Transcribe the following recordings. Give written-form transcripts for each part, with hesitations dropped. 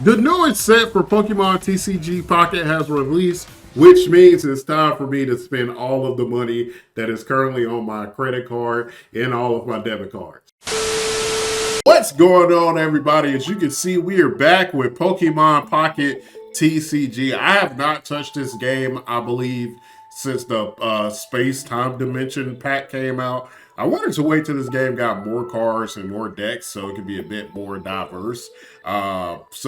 The newest set for Pokemon TCG Pocket has released, which means it's time for me to spend all of the money that is currently on my credit card and all of my debit cards. What's going on, everybody? As you can see, we are back with Pokemon Pocket TCG. I have not touched this game, I believe, since the Space-Time Dimension pack came out. I wanted to wait till this game got more cards and more decks so it could be a bit more diverse. There's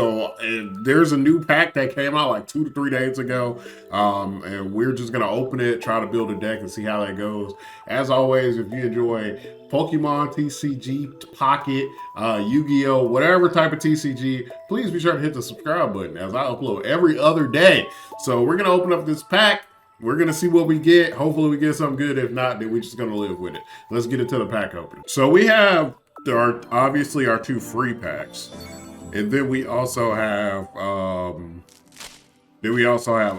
a new pack that came out like 2 to 3 days ago, and we're just going to open it, try to build a deck and see how that goes. As always, if you enjoy Pokemon TCG Pocket, Yu-Gi-Oh, whatever type of TCG, please be sure to hit the subscribe button as I upload every other day. So we're going to open up this pack. We're going to see what we get. Hopefully we get something good. If not, then we're just going to live with it. Let's get into the pack opening. So we have obviously our 2 free packs. And then we also have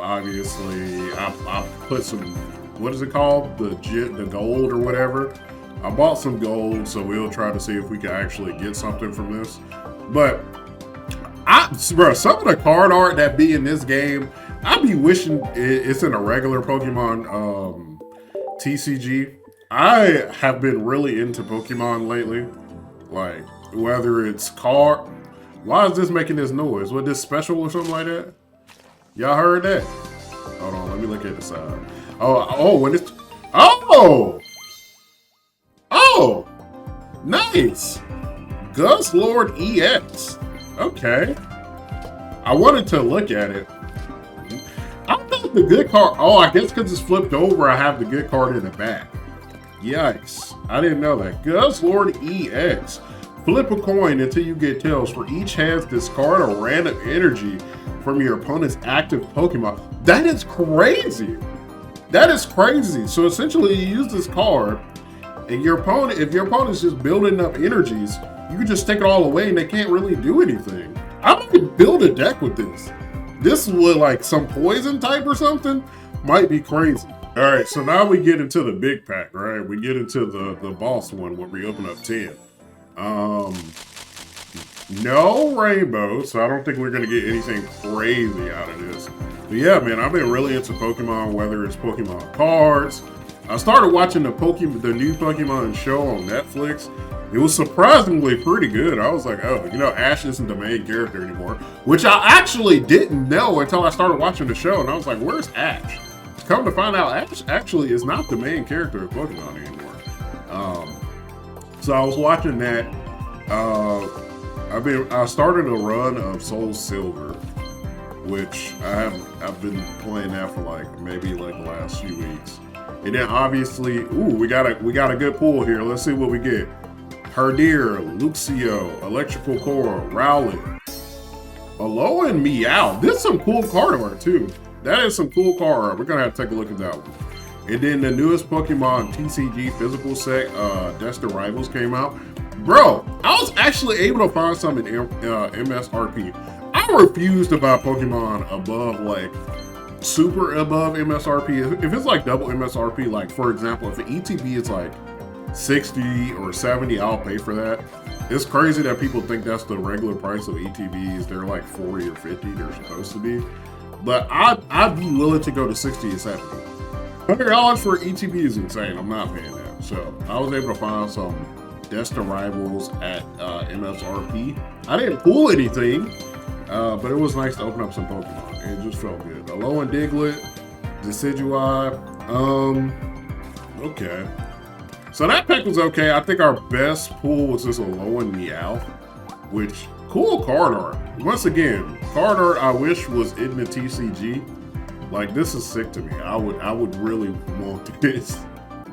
obviously I put some, what is it called? The gold or whatever. I bought some gold, so we'll try to see if we can actually get something from this. But bro, some of the card art that be in this game, I be wishing it's in a regular Pokemon TCG. I have been really into Pokemon lately. Like, whether it's card... Why is this making this noise? Was this special or something like that? Y'all heard that? Hold on, let me look at the side. When it's... Oh! Nice! Gus Lord EX. Okay. I wanted to look at it. I thought the good card... Oh, I guess because it's flipped over, I have the good card in the back. Yikes. I didn't know that. Gus Lord EX. Flip a coin until you get tails. For each hand, discard a random energy from your opponent's active Pokemon. That is crazy. That is crazy. So essentially, you use this card, and your opponent, if your opponent's just building up energies, you can just take it all away and they can't really do anything. I might build a deck with this. This with like some poison type or something might be crazy. All right, so now we get into the big pack, right? We get into the boss one when we open up 10. No rainbow, so I don't think we're gonna get anything crazy out of this. But yeah, man, I've been really into Pokemon, whether it's Pokemon cards. I started watching the new Pokemon show on Netflix. It was surprisingly pretty good. I was like, oh, Ash isn't the main character anymore, which I actually didn't know until I started watching the show, and I was like, where's Ash? Come to find out, Ash actually is not the main character of Pokemon anymore. So I was watching that. I started a run of Soul Silver, which I've been playing that for maybe the last few weeks. And then obviously, we got a good pull here. Let's see what we get. Herdier, Luxio, Electrical Core, Rowlet, Alola, and Meow. This is some cool card art too. That is some cool card art. We're gonna have to take a look at that one. And then the newest Pokemon TCG physical set, Destined Rivals, came out. Bro, I was actually able to find some in MSRP. I refuse to buy Pokemon above super above MSRP. If it's double MSRP, for example, if an ETB is 60 or 70, I'll pay for that. It's crazy that people think that's the regular price of ETBs. They're 40 or 50, they're supposed to be. But I'd be willing to go to 60 and 70. $100 for ETB is insane. I'm not paying that. So I was able to find some Destined Rivals at MSRP. I didn't pull anything, but it was nice to open up some Pokemon. It just felt good. Alolan Diglett, Decidueye. Okay. So that pack was okay. I think our best pull was this Alolan Meow, which, cool card art. Once again, card art I wish was in the TCG. This is sick to me. I would really want this.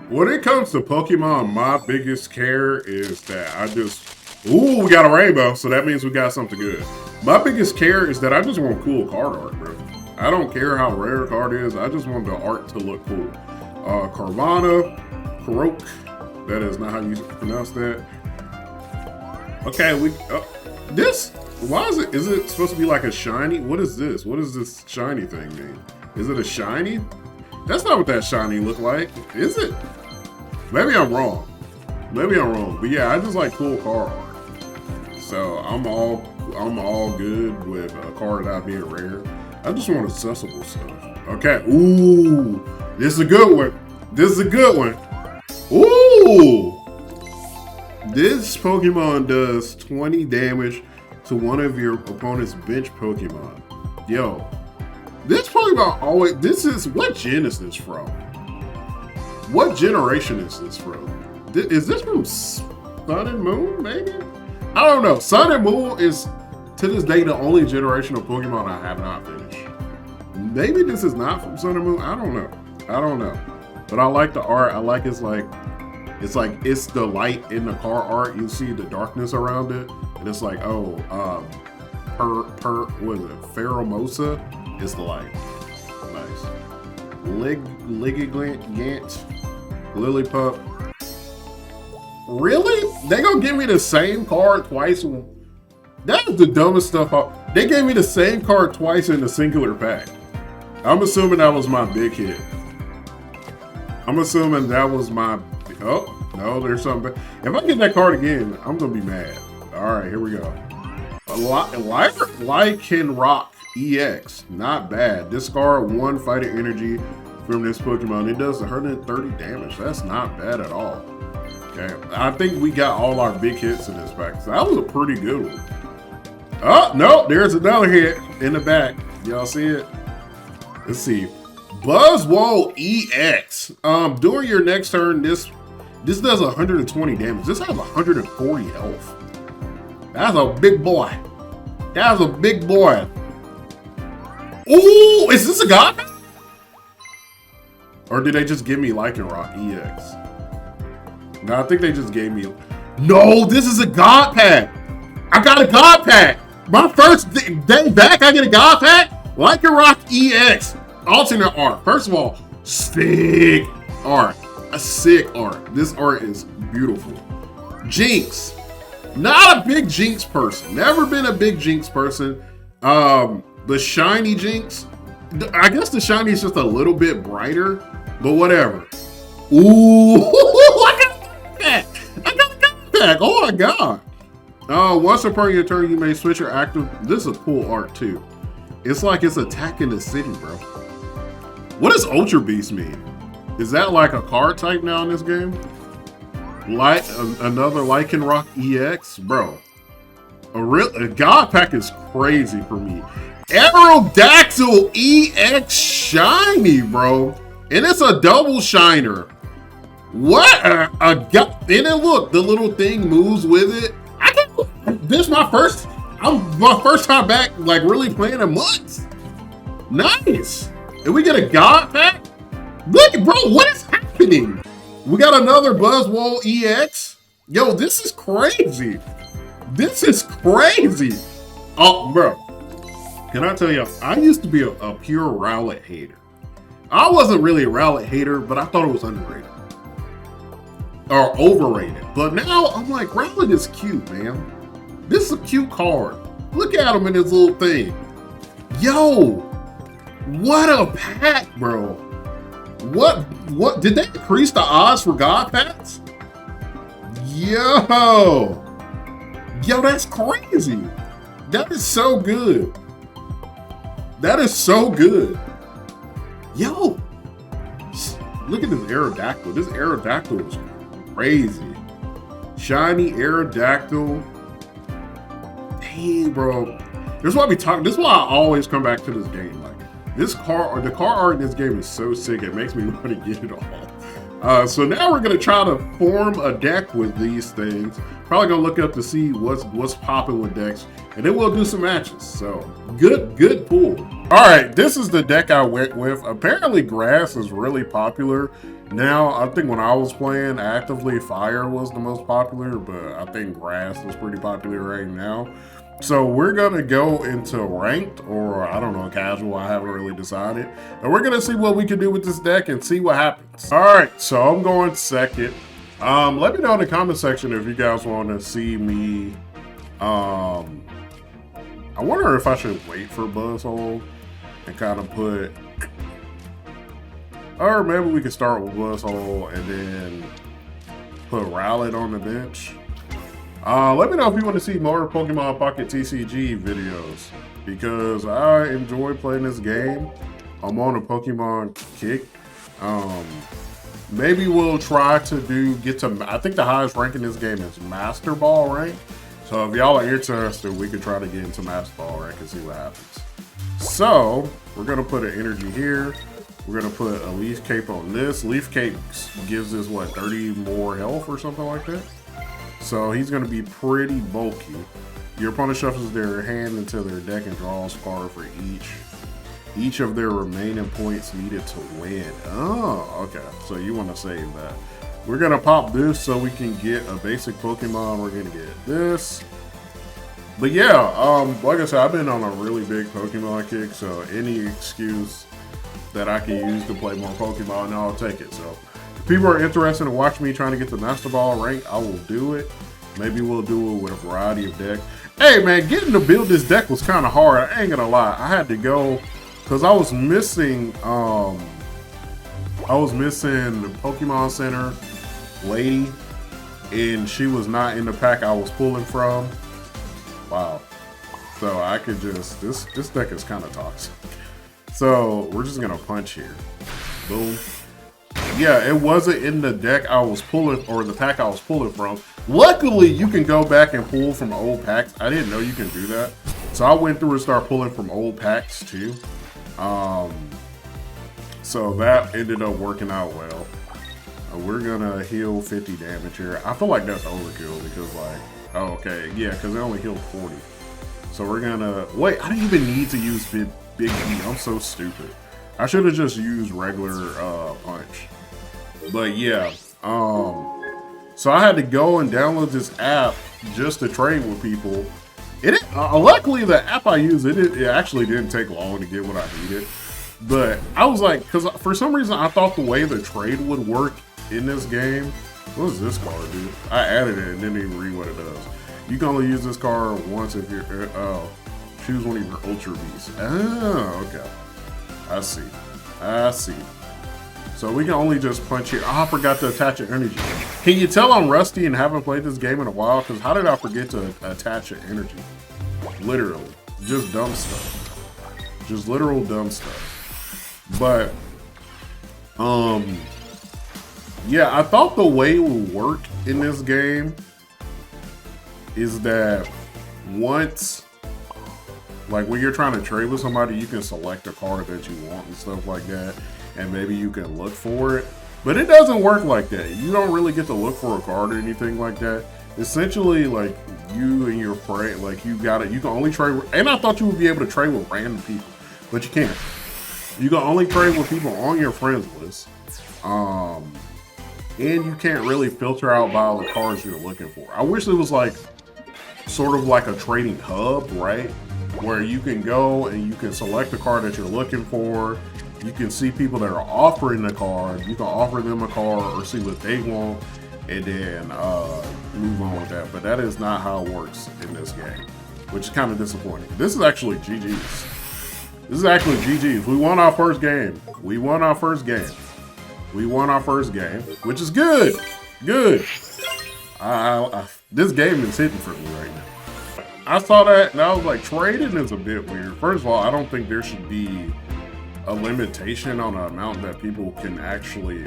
When it comes to Pokemon, my biggest care is that we got a rainbow, so that means we got something good. My biggest care is that I just want cool card art, bro. I don't care how rare a card is, I just want the art to look cool. Carvana, Kroak, that is not how you pronounce that. Okay, is it supposed to be a shiny? What is this? What does this shiny thing mean? Is it a shiny? That's not what that shiny look like, is it? Maybe I'm wrong. But yeah, I just like cool card art. So I'm all I'm all good with a card not being rare. I just want accessible stuff. Okay. Ooh, this is a good one. This is a good one. Ooh, this Pokemon does 20 damage to one of your opponent's bench Pokemon. Yo, this Pokemon always. This is what gen is this from? What generation is this from? Is this from Sun and Moon? Maybe. I don't know. Sun and Moon is to this day the only generation of Pokemon I have not finished. Maybe this is not from Sun and Moon. I don't know. I don't know. But I like the art. I like it's the light in the car art. You see the darkness around it, and it's like, oh, what is it? Pheromosa is the light. Nice. Ligigant, Lillipup. Really? They gonna give me the same card twice? That is the dumbest stuff. They gave me the same card twice in a singular pack. I'm assuming that was my big hit. I'm assuming that was my. Oh no, there's something. If I get that card again, I'm gonna be mad. All right, here we go. Lycanroc EX, not bad. Discard 1 fighter energy from this Pokemon. It does 130 damage. That's not bad at all. Okay, I think we got all our big hits in this pack. So that was a pretty good one. Oh no, there's another hit in the back. Y'all see it? Let's see. Buzzwole EX. During your next turn, this does 120 damage. This has 140 health. That's a big boy. That's a big boy. Ooh, is this a god? Or did they just give me Lycanroc EX? No, I think they just gave me. No, this is a god pack. I got a god pack. My first day back, I get a god pack. Lycanroc EX. Alternate art. First of all, sick art. A sick art. This art is beautiful. Jinx. Not a big Jinx person. Never been a big Jinx person. The shiny Jinx. I guess the shiny is just a little bit brighter, but whatever. Ooh, I got a god pack. I got a god pack. Oh my god. Once per your turn, you may switch your active. This is cool art too. It's like it's attacking the city, bro. What does Ultra Beast mean? Is that like a card type now in this game? Another Lycanroc EX? Bro, a god pack is crazy for me. Aerodactyl EX shiny, bro. And it's a double shiner. What a god. And then look, the little thing moves with it. This is my first time back, like really playing in months. Nice. And we get a god pack? Look, bro, what is happening? We got another Buzzwole EX. Yo, this is crazy. This is crazy. Oh, bro. Can I tell you, I used to be a pure Rowlet hater. I wasn't really a Rowlet hater, but I thought it was underrated. Or overrated. But now I'm like, Rowlet is cute, man. This is a cute card. Look at him in his little thing. Yo, what a pack, bro. What did they increase the odds for god packs? Yo, that's crazy. That is so good. That is so good. Yo, look at this Aerodactyl. This Aerodactyl is crazy. Shiny Aerodactyl. Hey, bro. This is why I always come back to this game. Like the car art in this game is so sick. It makes me want to get it all. So now we're gonna try to form a deck with these things. Probably gonna look up to see what's popping with decks, and then we'll do some matches. So good pull. All right, this is the deck I went with. Apparently, grass is really popular now. I think when I was playing actively, fire was the most popular, but I think grass is pretty popular right now. So we're gonna go into ranked, or I don't know, casual. I haven't really decided, and we're gonna see what we can do with this deck and see what happens. All right, so I'm going second. Let me know in the comment section if you guys want to see me. I wonder if I should wait for Buzzwole and kind of put, or maybe we could start with Buzzwole and then put Rowlet on the bench. Let me know if you want to see more Pokemon Pocket TCG videos, because I enjoy playing this game. I'm on a Pokemon kick. Maybe we'll try to get to, I think the highest rank in this game is Master Ball rank. So if y'all are interested, we could try to get into Master Ball rank and see what happens. So we're gonna put an energy here. We're gonna put a Leaf Cape on this. Leaf Cape gives us what, 30 more health or something like that? So he's gonna be pretty bulky. Your opponent shuffles their hand into their deck and draws a card for each of their remaining points needed to win. Oh, okay. So you want to save that. We're gonna pop this so we can get a basic Pokemon. We're gonna get this. But yeah, like I said, I've been on a really big Pokemon kick, so any excuse that I can use to play more Pokemon, I'll take it. So if people are interested in watching me trying to get to Master Ball rank, I will do it. Maybe we'll do it with a variety of decks. Hey man, getting to build this deck was kind of hard. I ain't gonna lie. I had to go because I was missing Pokemon Center lady, and she was not in the pack I was pulling from. Wow. So I could just, this deck is kind of toxic. So we're just gonna punch here. Boom. Yeah, it wasn't in the deck I was pulling, or the pack I was pulling from. Luckily, you can go back and pull from old packs. I didn't know you can do that. So I went through and started pulling from old packs too. So that ended up working out well. We're gonna heal 50 damage here. I feel like that's overkill because like, oh, okay, yeah, because they only healed 40. So we're gonna, wait, I didn't even need to use Big E. I'm so stupid. I should have just used regular punch. But yeah, so I had to go and download this app just to trade with people. Luckily the app I used, it actually didn't take long to get what I needed. But I was like, because for some reason I thought the way the trade would work in this game. What does this card do? I added it and didn't even read what it does. You can only use this card once if you're, choose one of your Ultra Beasts. Oh, okay. I see. So we can only just punch here. Oh, I forgot to attach an energy. Can you tell I'm rusty and haven't played this game in a while? Because how did I forget to attach an energy? Literally. Just dumb stuff. Just literal dumb stuff. But, yeah, I thought the way it would work in this game is that once, like when you're trying to trade with somebody, you can select a card that you want and stuff like that, and maybe you can look for it. But it doesn't work like that. You don't really get to look for a card or anything like that. Essentially, like you and your friend, like you can only trade, and I thought you would be able to trade with random people, but you can't. You can only trade with people on your friends list. And you can't really filter out by the cards you're looking for. I wish it was like, sort of like a trading hub, right? Where you can go and you can select the card that you're looking for. You can see people that are offering the card. You can offer them a card or see what they want and then move on with that. But that is not how it works in this game, which is kind of disappointing. This is actually GG's. This is actually GG's. We won our first game. We won our first game. We won our first game, which is good. Good. This game is hitting for me right now. I saw that and I was like, trading is a bit weird. First of all, I don't think there should be a limitation on the amount that people can actually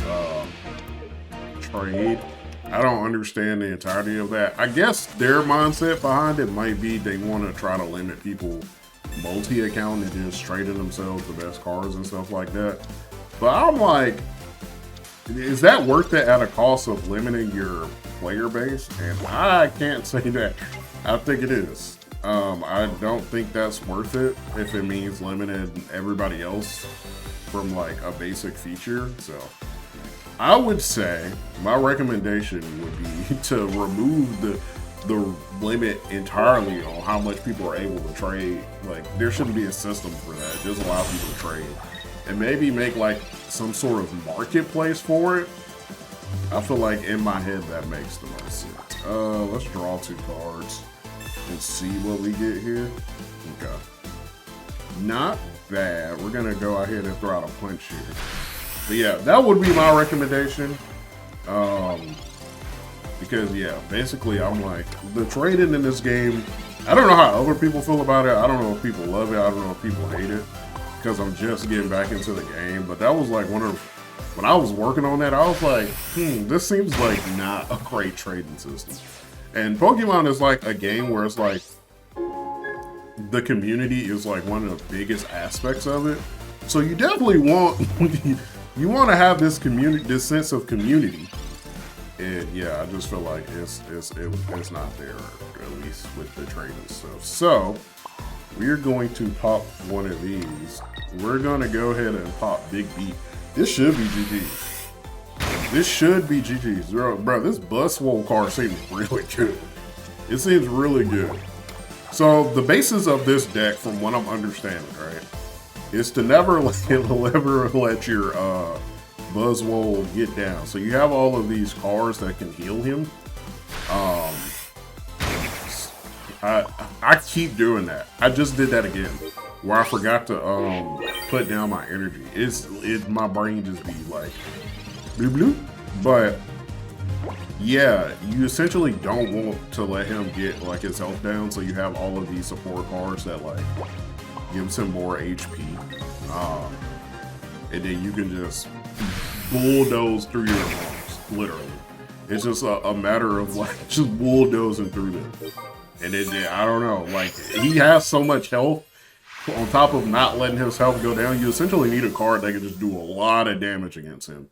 trade. I don't understand the entirety of that. I guess their mindset behind it might be they want to try to limit people multi-account and just trading themselves the best cards and stuff like that. But I'm like, is that worth it at a cost of limiting your player base? And I can't say that. I think it is. I don't think that's worth it if it means limiting everybody else from like a basic feature. So I would say my recommendation would be to remove the limit entirely on how much people are able to trade. Like there shouldn't be a system for that. Just allow people to trade. And maybe make like some sort of marketplace for it. I feel like in my head that makes the most sense. Let's draw 2 cards and see what we get here. Okay. Not bad. We're gonna go ahead and throw out a punch here. But yeah, that would be my recommendation. Because yeah, basically I'm like, the trading in this game, I don't know how other people feel about it. I don't know if people love it. I don't know if people hate it. Because I'm just getting back into the game. But that was like when I was working on that, I was like, this seems like not a great trading system. And Pokemon is like a game where it's like, the community is like one of the biggest aspects of it. So you definitely want, you want to have this community, this sense of community. And yeah, I just feel like it's not there, at least with the trading stuff. So we're going to pop one of these. We're gonna go ahead and pop Big Beat. This should be GG's. This should be GG's. Bro, this Buzzwole card seems really good. It seems really good. So the basis of this deck, from what I'm understanding, right, is to never let your Buzzwole get down. So you have all of these cards that can heal him. I keep doing that. I just did that again, where I forgot to put down my energy. My brain just be like bloop bloop. But yeah, you essentially don't want to let him get like his health down, so you have all of these support cards that like gives him more HP, and then you can just bulldoze through your arms, literally. It's just a matter of like just bulldozing through them. And then I don't know, like he has so much health. On top of not letting his health go down, you essentially need a card that can just do a lot of damage against him.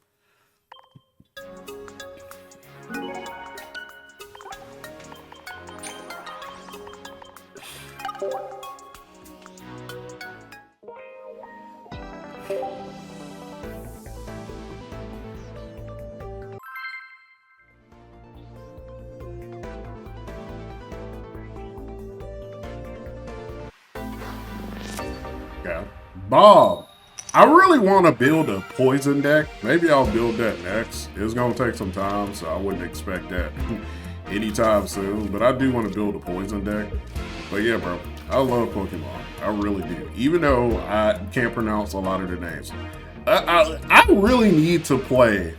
Yeah. Bob, I really want to build a poison deck. Maybe I'll build that next. It's going to take some time, so I wouldn't expect that anytime soon. But I do want to build a poison deck. But yeah, bro, I love Pokemon. I really do. Even though I can't pronounce a lot of their names. I really need to play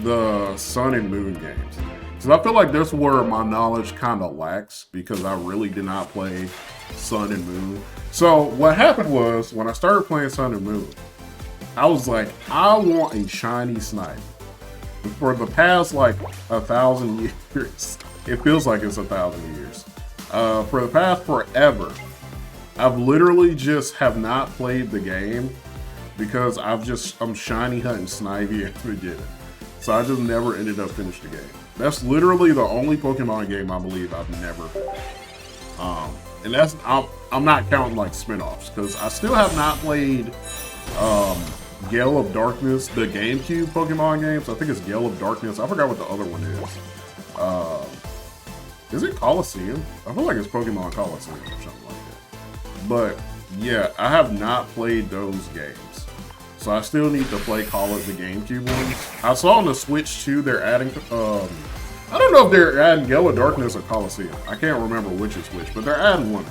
the Sun and Moon games. Because I feel like that's where my knowledge kind of lacks. Because I really did not play Sun and Moon. So what happened was, when I started playing Sun and Moon, I was like, I want a shiny snipe. For the past like 1,000 years, it feels like it's 1,000 years. For the past forever, I've literally just have not played the game because I'm shiny hunting Snivy at the beginning. So I just never ended up finishing the game. That's literally the only Pokemon game I believe I've never played. And that's, I'm not counting like spin-offs, because I still have not played Gale of Darkness, the GameCube Pokemon games. I think it's Gale of Darkness. I forgot what the other one is. Is it Coliseum? I feel like it's Pokemon Coliseum or something like that. But yeah, I have not played those games. So I still need to play Call of the GameCube ones. I saw on the Switch too, they're adding, I don't know if they're adding Gale of Darkness or Coliseum. I can't remember which is which, but they're adding one of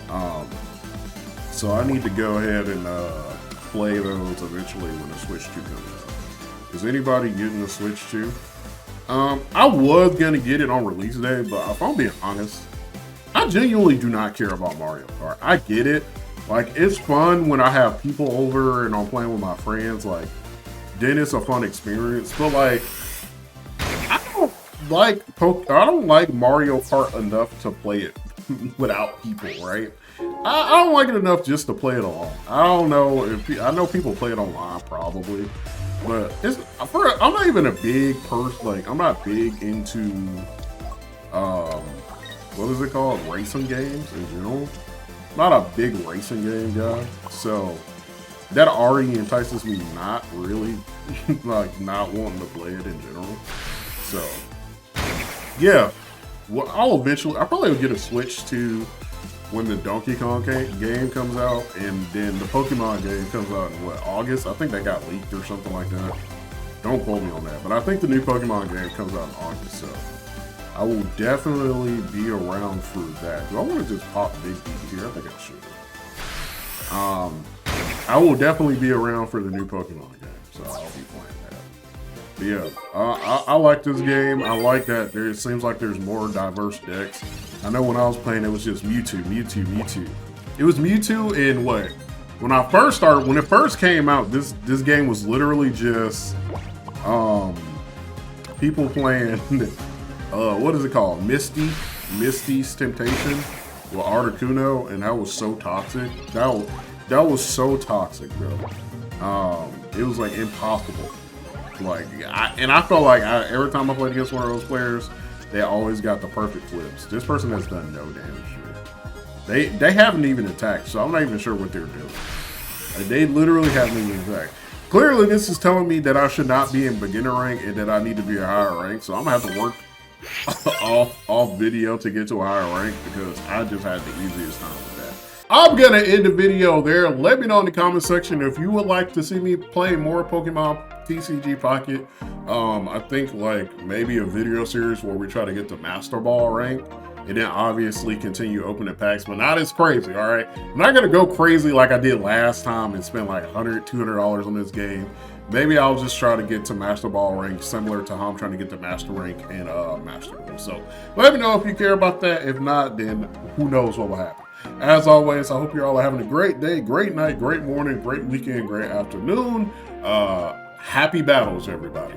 them. So I need to go ahead and play those eventually when the Switch 2 comes out. Is anybody getting the Switch 2? I was gonna get it on release day, but if I'm being honest, I genuinely do not care about Mario Kart. I get it. Like, it's fun when I have people over and I'm playing with my friends. Like, then it's a fun experience. But like, I don't like Mario Kart enough to play it without people, right? I don't like it enough just to play it alone. I don't know if I know people play it online probably, but I'm not even a big person. Like, I'm not big into what is it called? Racing games in general. Not a big racing game guy, so that already entices me not really like not wanting to play it in general. So yeah, well, I'll probably will get a Switch to when the Donkey Kong game comes out, and then the Pokemon game comes out in what, August? I think that got leaked or something like that. Don't quote me on that, but I think the new Pokemon game comes out in August, so I will definitely be around for that. Do I want to just pop Big B here? I think I should. I will definitely be around for the new Pokemon game, so I'll be playing Yeah, I like this game. I like that it seems like there's more diverse decks. I know when I was playing, it was just Mewtwo, Mewtwo, Mewtwo. It was Mewtwo in what? When I first started, when it first came out, this game was literally just people playing. What is it called? Misty's Temptation with Articuno, and that was so toxic. That was so toxic, bro. It was like impossible. Like, I felt like every time I played against one of those players, they always got the perfect flips. This person has done no damage here. They haven't even attacked, so I'm not even sure what they're doing. Like, they literally haven't even attacked. Clearly, this is telling me that I should not be in beginner rank and that I need to be a higher rank. So I'm gonna have to work off video to get to a higher rank because I just had the easiest time with that. I'm gonna end the video there. Let me know in the comment section if you would like to see me play more Pokemon TCG Pocket. I think like maybe a video series where we try to get the Master Ball rank and then obviously continue opening packs, but not as crazy, all right? I'm not gonna go crazy like I did last time and spend like $100, $200 on this game. Maybe I'll just try to get to Master Ball rank similar to how I'm trying to get to Master rank and Master Ball. So let me know if you care about that. If not, then who knows what will happen. As always, I hope you're all having a great day, great night, great morning, great weekend, great afternoon. Happy battles, everybody.